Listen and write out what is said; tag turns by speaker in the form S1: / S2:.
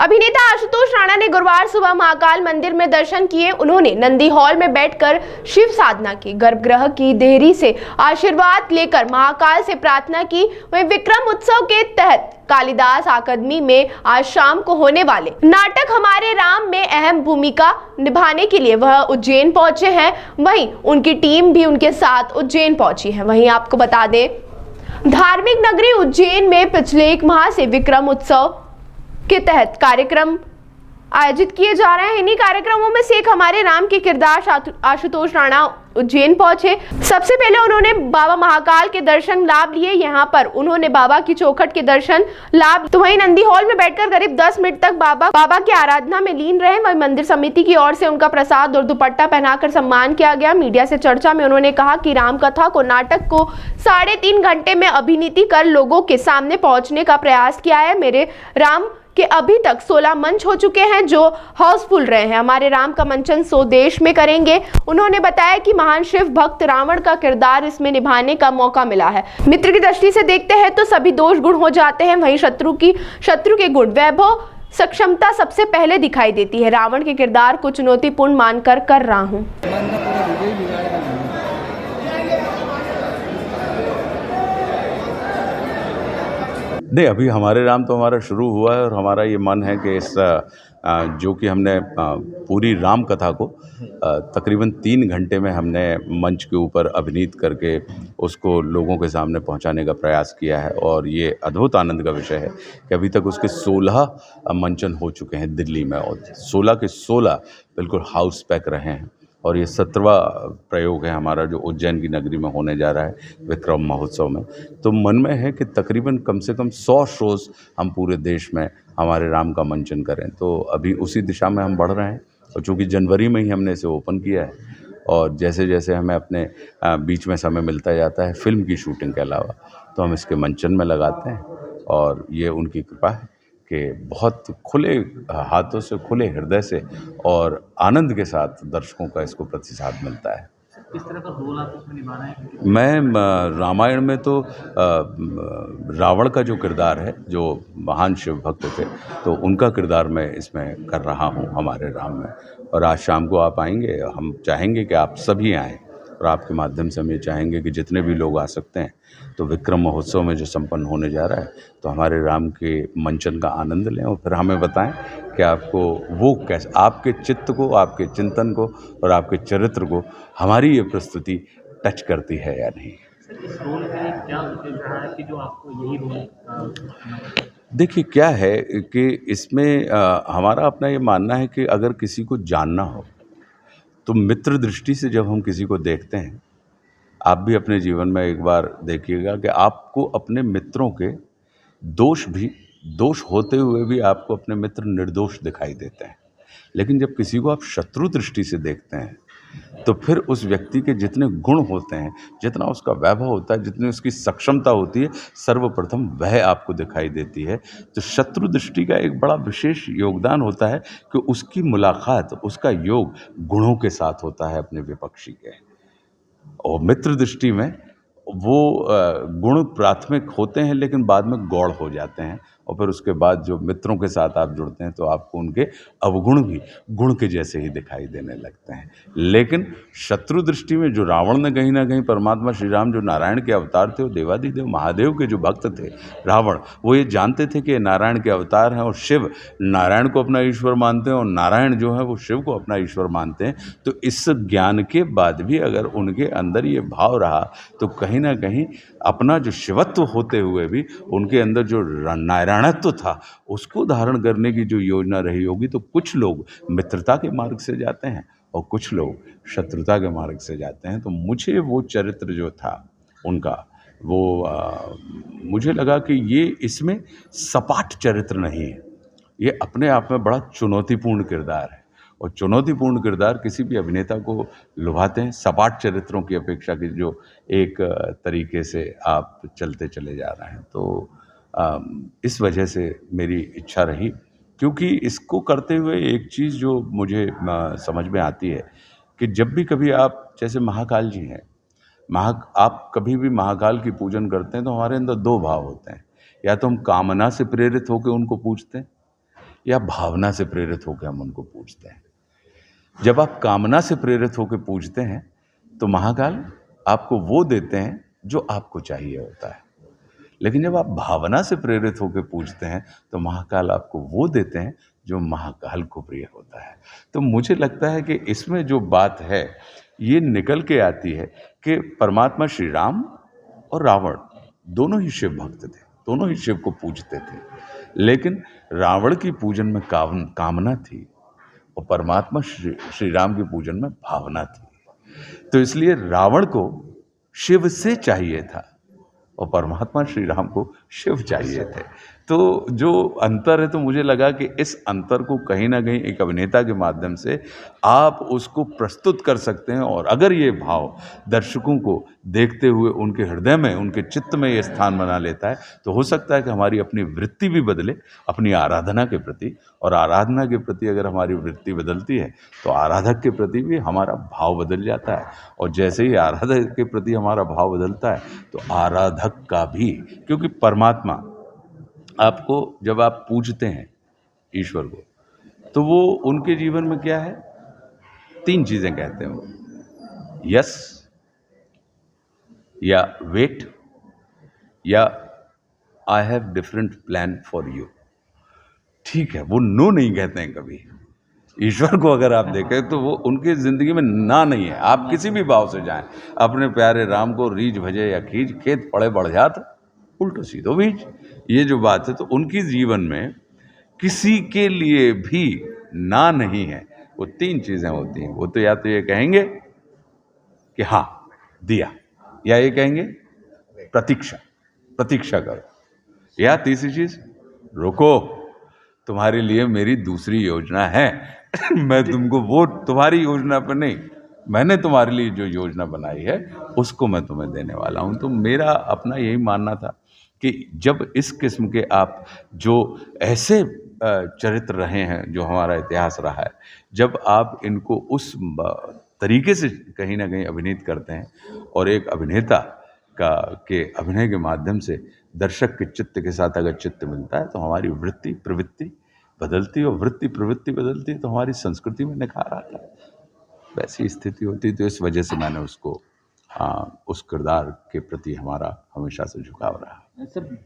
S1: अभिनेता आशुतोष राणा ने गुरुवार सुबह महाकाल मंदिर में दर्शन किए। उन्होंने नंदी हॉल में बैठकर शिव साधना की, गर्भगृह की देहरी से आशीर्वाद लेकर महाकाल से प्रार्थना की। वहीं विक्रम उत्सव के तहत कालिदास अकादमी में आज शाम को होने वाले नाटक हमारे राम में अहम भूमिका निभाने के लिए वह उज्जैन पहुंचे हैं। वहीं उनकी टीम भी उनके साथ उज्जैन पहुंची है। वहीं आपको बता दें, धार्मिक नगरी उज्जैन में पिछले 1 माह से विक्रम उत्सव के तहत कार्यक्रम आयोजित किए जा रहे हैं। इन्हीं कार्यक्रमों में से एक हमारे राम के किरदार आशुतोष राणा उज्जैन पहुंचे। सबसे पहले उन्होंने बाबा महाकाल के दर्शन लाभ लिए। यहां पर उन्होंने बाबा की चौखट के दर्शन लाभ। तो वहीं नंदी हॉल में बैठकर करीब 10 मिनट तक बाबा की आराधना में लीन रहे। वहीं मंदिर समिति की ओर से उनका प्रसाद और दुपट्टा पहनाकर सम्मान किया गया। मीडिया से चर्चा में उन्होंने कहा कि राम कथा को नाटक को 3.5 घंटे में अभिनीति कर लोगों के सामने पहुंचने का प्रयास किया है। मेरे राम के अभी तक 16 मंच हो चुके हैं जो हाउसफुल रहे हैं। हमारे राम का मंचन 100 देश में करेंगे। उन्होंने बताया कि महान शिव भक्त रावण का किरदार इसमें निभाने का मौका मिला है। मित्र की दृष्टि से देखते हैं तो सभी दोष गुण हो जाते हैं, वहीं शत्रु के गुण वैभव सक्षमता सबसे पहले दिखाई देती है। रावण के किरदार को चुनौतीपूर्ण मानकर कर रहा हूँ।
S2: नहीं, अभी हमारे राम तो हमारा शुरू हुआ है और हमारा ये मन है कि इस जो कि हमने पूरी राम कथा को तकरीबन 3 घंटे में हमने मंच के ऊपर अभिनीत करके उसको लोगों के सामने पहुंचाने का प्रयास किया है। और ये अद्भुत आनंद का विषय है कि अभी तक उसके 16 मंचन हो चुके हैं दिल्ली में और 16 के 16 बिल्कुल हाउस पैक रहे हैं। और ये 17वां प्रयोग है हमारा जो उज्जैन की नगरी में होने जा रहा है विक्रम महोत्सव में। तो मन में है कि तकरीबन कम से कम 100 शोज़ हम पूरे देश में हमारे राम का मंचन करें। तो अभी उसी दिशा में हम बढ़ रहे हैं और चूँकि जनवरी में ही हमने इसे ओपन किया है और जैसे जैसे हमें अपने बीच में समय मिलता जाता है फिल्म की शूटिंग के अलावा तो हम इसके मंचन में लगाते हैं। और ये उनकी कृपा है कि बहुत खुले हाथों से, खुले हृदय से और आनंद के साथ दर्शकों का इसको प्रतिसाद मिलता है।
S3: किस तरह का रोल आप इसमें निभा रहे हैं?
S2: मैं रामायण में तो रावण का जो किरदार है, जो महान शिव भक्त थे, तो उनका किरदार मैं इसमें कर रहा हूँ हमारे राम में। और आज शाम को आप आएंगे, हम चाहेंगे कि आप सभी आएँ और आपके माध्यम से हम ये चाहेंगे कि जितने भी लोग आ सकते हैं तो विक्रम महोत्सव में जो संपन्न होने जा रहा है तो हमारे राम के मंचन का आनंद लें और फिर हमें बताएं कि आपको वो कैसे, आपके चित्त को, आपके चिंतन को और आपके चरित्र को हमारी ये प्रस्तुति टच करती है या नहीं।
S3: सर, इस रोल के लिए क्या विशेष रहा है कि जो आपको यही रोल?
S2: देखिए, क्या है कि इसमें हमारा अपना ये मानना है कि अगर किसी को जानना हो तो मित्र दृष्टि से जब हम किसी को देखते हैं, आप भी अपने जीवन में एक बार देखिएगा कि आपको अपने मित्रों के दोष होते हुए भी आपको अपने मित्र निर्दोष दिखाई देते हैं। लेकिन जब किसी को आप शत्रु दृष्टि से देखते हैं तो फिर उस व्यक्ति के जितने गुण होते हैं, जितना उसका वैभव होता है, जितनी उसकी सक्षमता होती है, सर्वप्रथम वह आपको दिखाई देती है। तो शत्रु दृष्टि का एक बड़ा विशेष योगदान होता है कि उसकी मुलाकात, उसका योग गुणों के साथ होता है अपने विपक्षी के। और मित्र दृष्टि में वो गुण प्राथमिक होते हैं लेकिन बाद में गौड़ हो जाते हैं और फिर उसके बाद जो मित्रों के साथ आप जुड़ते हैं तो आपको उनके अवगुण भी गुण के जैसे ही दिखाई देने लगते हैं। लेकिन शत्रु दृष्टि में जो रावण ने कहीं ना कहीं परमात्मा श्री राम जो नारायण के अवतार थे, वो देवादिदेव महादेव के जो भक्त थे रावण, वो ये जानते थे कि नारायण के अवतार हैं और शिव नारायण को अपना ईश्वर मानते हैं और नारायण जो है वो शिव को अपना ईश्वर मानते हैं। तो इस ज्ञान के बाद भी अगर उनके अंदर ये भाव रहा तो कहीं ना कहीं अपना जो शिवत्व होते हुए भी उनके अंदर जो नारायणत्व था उसको धारण करने की जो योजना रही होगी। तो कुछ लोग मित्रता के मार्ग से जाते हैं और कुछ लोग शत्रुता के मार्ग से जाते हैं। तो मुझे वो चरित्र जो था उनका, वो मुझे लगा कि ये इसमें सपाट चरित्र नहीं है, ये अपने आप में बड़ा चुनौतीपूर्ण किरदार है और चुनौतीपूर्ण किरदार किसी भी अभिनेता को लुभाते हैं सपाट चरित्रों की अपेक्षा की जो एक तरीके से आप चलते चले जा रहे हैं। तो इस वजह से मेरी इच्छा रही, क्योंकि इसको करते हुए एक चीज़ जो मुझे समझ में आती है कि जब भी कभी आप, जैसे महाकाल जी हैं, आप कभी भी महाकाल की पूजन करते हैं तो हमारे अंदर 2 भाव होते हैं। या तो हम कामना से प्रेरित होकर उनको पूजते हैं या भावना से प्रेरित होकर हम उनको पूजते हैं। जब आप कामना से प्रेरित होकर पूजते हैं तो महाकाल आपको वो देते हैं जो आपको चाहिए होता है, लेकिन जब आप भावना से प्रेरित होकर पूजते हैं तो महाकाल आपको वो देते हैं जो महाकाल को प्रिय होता है। तो मुझे लगता है कि इसमें जो बात है ये निकल के आती है कि परमात्मा श्री राम और रावण दोनों ही शिव भक्त थे, दोनों ही शिव को पूजते थे, लेकिन रावण की पूजन में कामना थी और परमात्मा श्री राम के पूजन में भावना थी। तो इसलिए रावण को शिव से चाहिए था और परमात्मा श्री राम को शिव चाहिए थे। तो जो अंतर है, तो मुझे लगा कि इस अंतर को कहीं ना कहीं एक अभिनेता के माध्यम से आप उसको प्रस्तुत कर सकते हैं, और अगर ये भाव दर्शकों को देखते हुए उनके हृदय में, उनके चित्त में ये स्थान बना लेता है, तो हो सकता है कि हमारी अपनी वृत्ति भी बदले अपनी आराधना के प्रति, और आराधना के प्रति अगर हमारी वृत्ति बदलती है तो आराधक के प्रति भी हमारा भाव बदल जाता है, और जैसे ही आराधक के प्रति हमारा भाव बदलता है तो आराधक का भी, क्योंकि परमात्मा आपको जब आप पूजते हैं ईश्वर को, तो वो उनके जीवन में क्या है, 3 चीज़ें कहते हैं वो, यस या वेट या I have different plan for you. ठीक है, वो नो नहीं कहते हैं कभी। ईश्वर को अगर आप देखें तो वो उनकी ज़िंदगी में ना नहीं है। आप किसी भी भाव से जाएं, अपने प्यारे राम को रीझ भजे या खींच, खेत पड़े बढ़ जात उल्टो सीधो बीज, ये जो बात है, तो उनकी जीवन में किसी के लिए भी ना नहीं है। वो 3 चीज़ें होती हैं, वो तो या तो ये कहेंगे कि हाँ दिया, या ये कहेंगे प्रतीक्षा करो, या तीसरी चीज़ रुको, तुम्हारे लिए मेरी दूसरी योजना है मैं तुमको वो तुम्हारी योजना पर नहीं, मैंने तुम्हारे लिए जो योजना बनाई है उसको मैं तुम्हें देने वाला हूँ। तो मेरा अपना यही मानना था कि जब इस किस्म के आप जो ऐसे चरित्र रहे हैं, जो हमारा इतिहास रहा है, जब आप इनको उस तरीके से कहीं ना कहीं अभिनीत करते हैं, और एक अभिनेता के अभिनय के माध्यम से दर्शक के चित्त के साथ अगर चित्त मिलता है तो हमारी वृत्ति प्रवृत्ति बदलती है, और वृत्ति प्रवृत्ति बदलती है तो हमारी संस्कृति में निखार आता है। वैसी स्थिति होती, तो इस वजह से मैंने उसको उस किरदार के प्रति हमारा हमेशा से झुकाव रहा।
S3: सर